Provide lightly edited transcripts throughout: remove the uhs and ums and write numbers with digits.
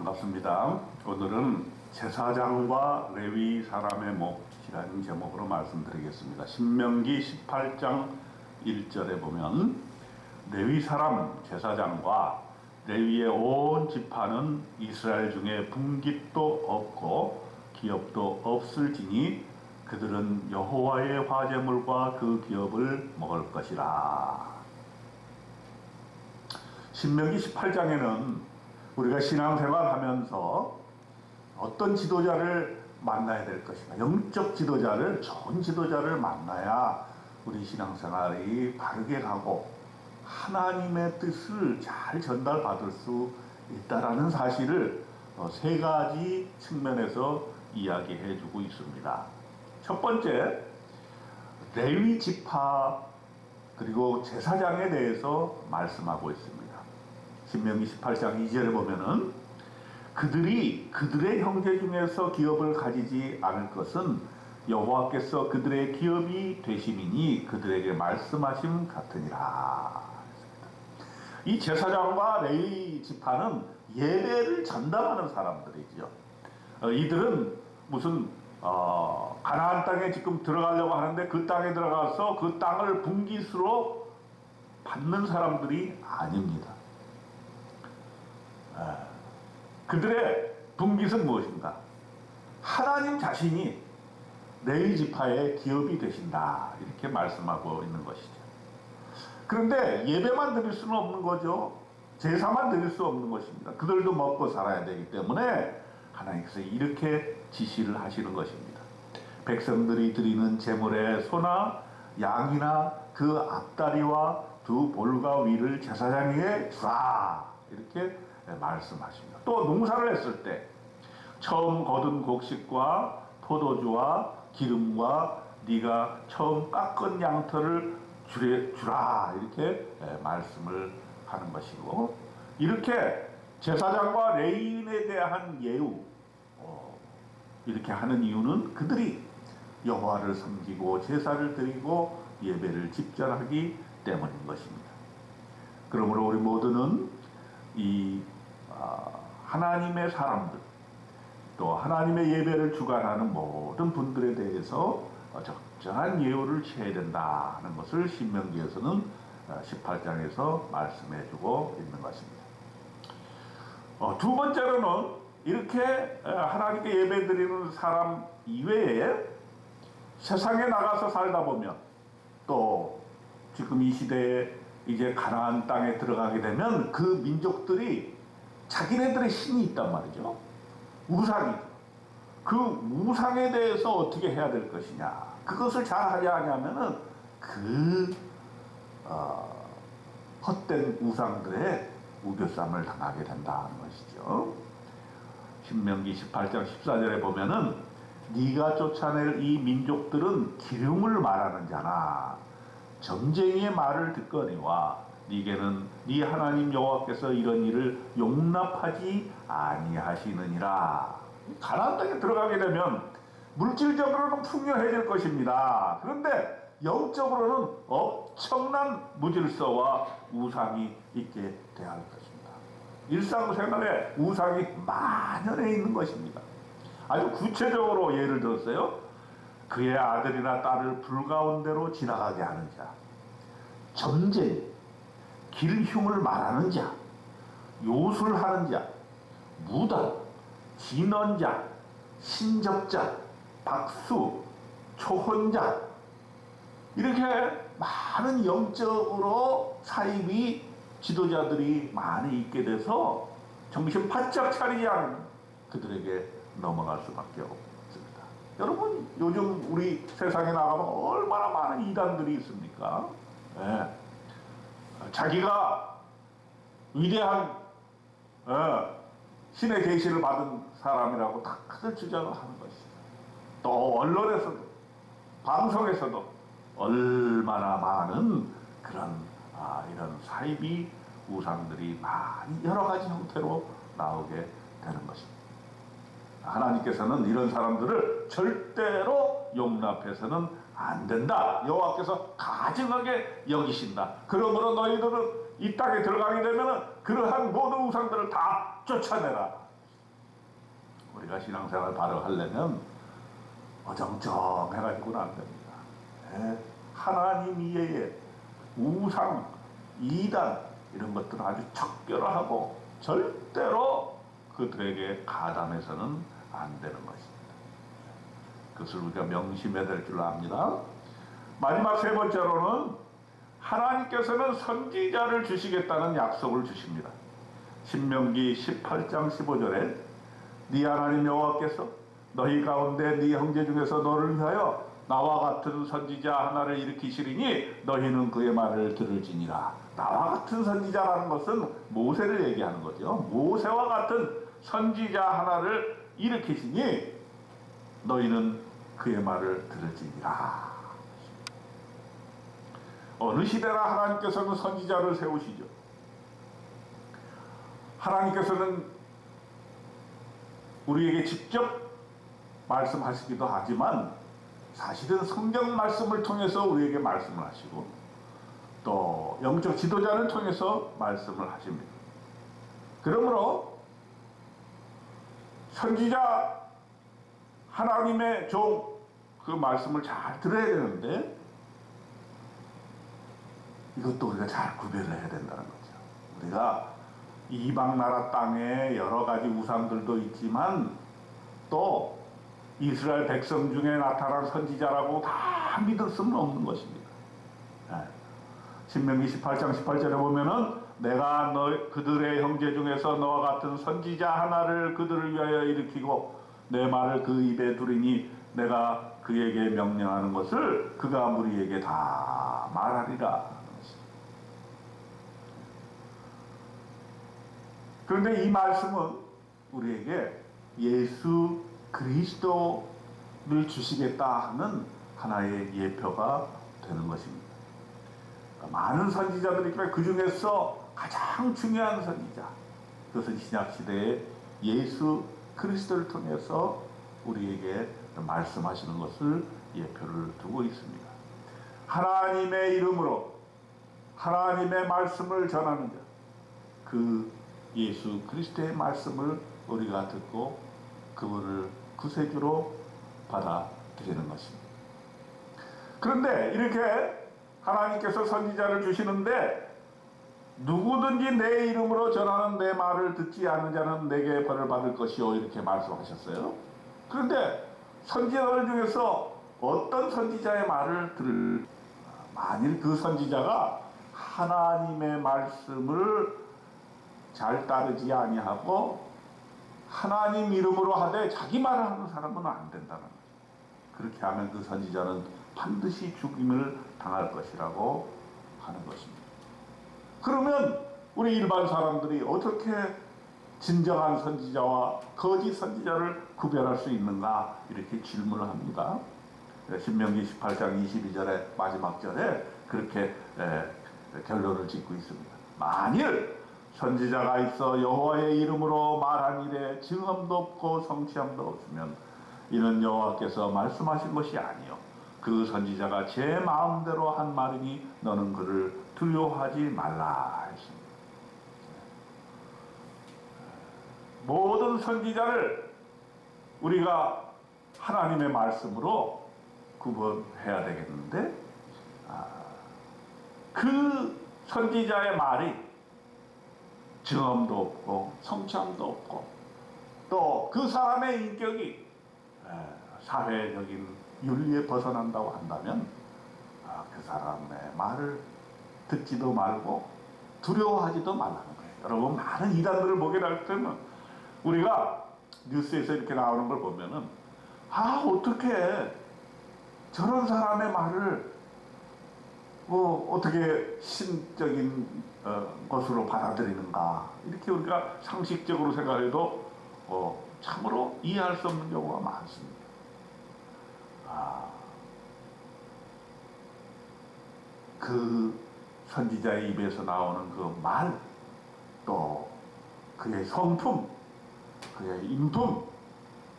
반갑습니다. 오늘은 제사장과 레위 사람의 몫이라는 제목으로 말씀드리겠습니다. 신명기 18장 1절에 보면 레위 사람 제사장과 레위의 온 지파는 이스라엘 중에 분깃도 없고 기업도 없을지니 그들은 여호와의 화제물과 그 기업을 먹을 것이라. 신명기 18장에는 우리가 신앙생활하면서 어떤 지도자를 만나야 될 것인가, 영적 지도자를, 좋은 지도자를 만나야 우리 신앙생활이 바르게 가고 하나님의 뜻을 잘 전달받을 수 있다라는 사실을 세 가지 측면에서 이야기해 주고 있습니다. 첫 번째, 레위 지파 그리고 제사장에 대해서 말씀하고 있습니다. 신명기 18장 2절에 보면은 그들이 그들의 형제 중에서 기업을 가지지 않을 것은 여호와께서 그들의 기업이 되심이니 그들에게 말씀하심 같으니라. 이 제사장과 레위 지파는 예배를 전담하는 사람들이죠. 이들은 무슨 가나안 땅에 지금 들어가려고 하는데 그 땅에 들어가서 그 땅을 분깃으로 받는 사람들이 아닙니다. 그들의 분깃은 무엇인가? 하나님 자신이 레위 지파의 기업이 되신다, 이렇게 말씀하고 있는 것이죠. 그런데 예배만 드릴 수는 없는 거죠. 제사만 드릴 수 없는 것입니다. 그들도 먹고 살아야 되기 때문에 하나님께서 이렇게 지시를 하시는 것입니다. 백성들이 드리는 제물의 소나 양이나 그 앞다리와 두 볼과 위를 제사장에게 주라, 이렇게 말씀하십니다. 또 농사를 했을 때 처음 거둔 곡식과 포도주와 기름과 네가 처음 깎은 양털을 주라, 이렇게 말씀을 하는 것이고, 이렇게 제사장과 레위인에 대한 예우, 이렇게 하는 이유는 그들이 여호와를 섬기고 제사를 드리고 예배를 집전하기 때문인 것입니다. 그러므로 우리 모두는 이 하나님의 사람들, 또 하나님의 예배를 주관하는 모든 분들에 대해서 적절한 예우를 취해야 된다는 것을 신명기에서는 18장에서 말씀해주고 있는 것입니다. 두 번째로는 이렇게 하나님께 예배드리는 사람 이외에 세상에 나가서 살다 보면, 또 지금 이 시대에 이제 가나안 땅에 들어가게 되면 그 민족들이 자기네들의 신이 있단 말이죠. 우상이. 그 우상에 대해서 어떻게 해야 될 것이냐, 그것을 잘 하려 하냐면은 그 헛된 우상들의 우겨쌈을 당하게 된다는 것이죠. 신명기 18장 14절에 보면은 네가 쫓아낼 이 민족들은 기름을 말하는 자나 점쟁이의 말을 듣거니와 네게는 네 하나님 여호와께서 이런 일을 용납하지 아니하시느니라. 가나안 땅에 들어가게 되면 물질적으로는 풍요해질 것입니다. 그런데 영적으로는 엄청난 무질서와 우상이 있게 돼야 할 것입니다. 일상생활에 우상이 만연해 있는 것입니다. 아주 구체적으로 예를 들었어요. 그의 아들이나 딸을 불 가운데로 지나가게 하는 자, 점쟁이, 길흉을 말하는 자, 요술하는 자, 무당, 진언자, 신접자, 박수, 초혼자, 이렇게 많은 영적으로 사입이 지도자들이 많이 있게 돼서 정신 바짝 차리지 않은 그들에게 넘어갈 수밖에 없습니다. 여러분, 요즘 우리 세상에 나가면 얼마나 많은 이단들이 있습니까? 네. 자기가 위대한 신의 계시를 받은 사람이라고 다들 주장을 하는 것이죠. 또 언론에서도, 방송에서도 얼마나 많은 그런 이런 사이비 우상들이 많이 여러 가지 형태로 나오게 되는 것입니다. 하나님께서는 이런 사람들을 절대로 용납해서는 안 된다. 여호와께서 가증하게 여기신다. 그러므로 너희들은 이 땅에 들어가게 되면 그러한 모든 우상들을 다 쫓아내라. 우리가 신앙생활 바로 하려면 어정쩡해가지고는 안 됩니다. 예, 하나님 이외에 우상, 이단 이런 것들은 아주 적결하고 절대로 그들에게 가담해서는 안 되는 것입니다. 그것을 우리가 명심해야 될 줄 압니다. 마지막 세 번째로는 하나님께서는 선지자를 주시겠다는 약속을 주십니다. 신명기 18장 15절에 네 하나님 여호와께서 너희 가운데 네 형제 중에서 너를 위하여 나와 같은 선지자 하나를 일으키시리니 너희는 그의 말을 들을지니라. 나와 같은 선지자라는 것은 모세를 얘기하는 거죠. 모세와 같은 선지자 하나를 일으키시니 너희는 그의 말을 들을지니라. 어느 시대나 하나님께서는 선지자를 세우시죠. 하나님께서는 우리에게 직접 말씀하시기도 하지만 사실은 성경 말씀을 통해서 우리에게 말씀을 하시고 또 영적 지도자를 통해서 말씀을 하십니다. 그러므로 선지자 하나님의 종 그 말씀을 잘 들어야 되는데 이것도 우리가 잘 구별을 해야 된다는 거죠. 우리가 이방 나라 땅에 여러 가지 우상들도 있지만 또 이스라엘 백성 중에 나타난 선지자라고 다 믿을 수는 없는 것입니다. 신명기 18장 18절에 보면은 내가 그들의 형제 중에서 너와 같은 선지자 하나를 그들을 위하여 일으키고 내 말을 그 입에 두리니 내가 그에게 명령하는 것을 그가 무리에게 다 말하리라. 그런데 이 말씀은 우리에게 예수 그리스도를 주시겠다 하는 하나의 예표가 되는 것입니다. 많은 선지자들이 있지만 그 중에서 가장 중요한 선지자, 그것은 신약시대에 예수 그리스도를 통해서 우리에게 말씀하시는 것을 예표를 두고 있습니다. 하나님의 이름으로 하나님의 말씀을 전하는 자, 그 예수 그리스도의 말씀을 우리가 듣고 그분을 구세주로 받아들이는 것입니다. 그런데 이렇게 하나님께서 선지자를 주시는데 누구든지 내 이름으로 전하는 내 말을 듣지 않는 자는 내게 벌을 받을 것이요 이렇게 말씀하셨어요. 그런데 선지자들 중에서 어떤 선지자의 말을 들을 만일 그 선지자가 하나님의 말씀을 잘 따르지 아니하고 하나님 이름으로 하되 자기 말을 하는 사람은 안 된다는 거죠. 그렇게 하면 그 선지자는 반드시 죽임을 당할 것이라고 하는 것입니다. 그러면 우리 일반 사람들이 어떻게 진정한 선지자와 거짓 선지자를 구별할 수 있는가 이렇게 질문을 합니다. 신명기 18장 22절의 마지막 절에 그렇게 결론을 짓고 있습니다. 만일 선지자가 있어 여호와의 이름으로 말한 일에 증언도 없고 성취함도 없으면 이는 여호와께서 말씀하신 것이 아니요 그 선지자가 제 마음대로 한 말이니 너는 그를 두려워하지 말라 했습니다. 모든 선지자를 우리가 하나님의 말씀으로 구분해야 되겠는데 그 선지자의 말이 증언도 없고 성취함도 없고 또 그 사람의 인격이 사회적인 윤리에 벗어난다고 한다면 그 사람의 말을 듣지도 말고 두려워하지도 말라는 거예요. 여러분 많은 이단들을 보게 될 때는 우리가 뉴스에서 이렇게 나오는 걸 보면은 어떻게 저런 사람의 말을 어떻게 신적인 것으로 받아들이는가 이렇게 우리가 상식적으로 생각해도 참으로 이해할 수 없는 경우가 많습니다. 그 선지자의 입에서 나오는 그 말, 또 그의 성품, 그의 인품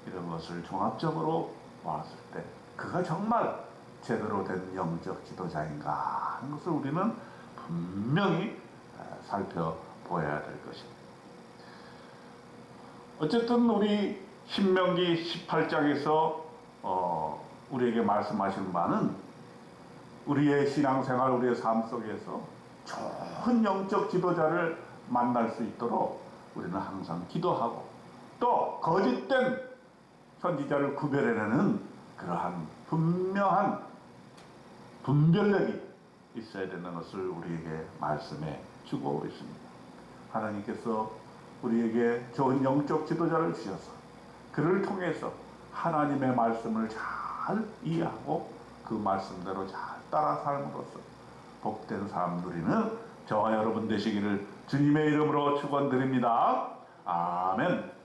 이런 것을 종합적으로 봤을 때 그가 정말 제대로 된 영적 지도자인가 하는 것을 우리는 분명히 살펴보아야 될 것입니다. 어쨌든 우리 신명기 18장에서 우리에게 말씀하시는 바는 우리의 신앙생활, 우리의 삶 속에서 좋은 영적 지도자를 만날 수 있도록 우리는 항상 기도하고 또 거짓된 선지자를 구별해내는 그러한 분명한 분별력이 있어야 되는 것을 우리에게 말씀해 주고 있습니다. 하나님께서 우리에게 좋은 영적 지도자를 주셔서 그를 통해서 하나님의 말씀을 잘 이해하고 그 말씀대로 잘 따라 삶으로써 복된 삶 누리는 저와 여러분 되시기를 주님의 이름으로 축원드립니다. 아멘.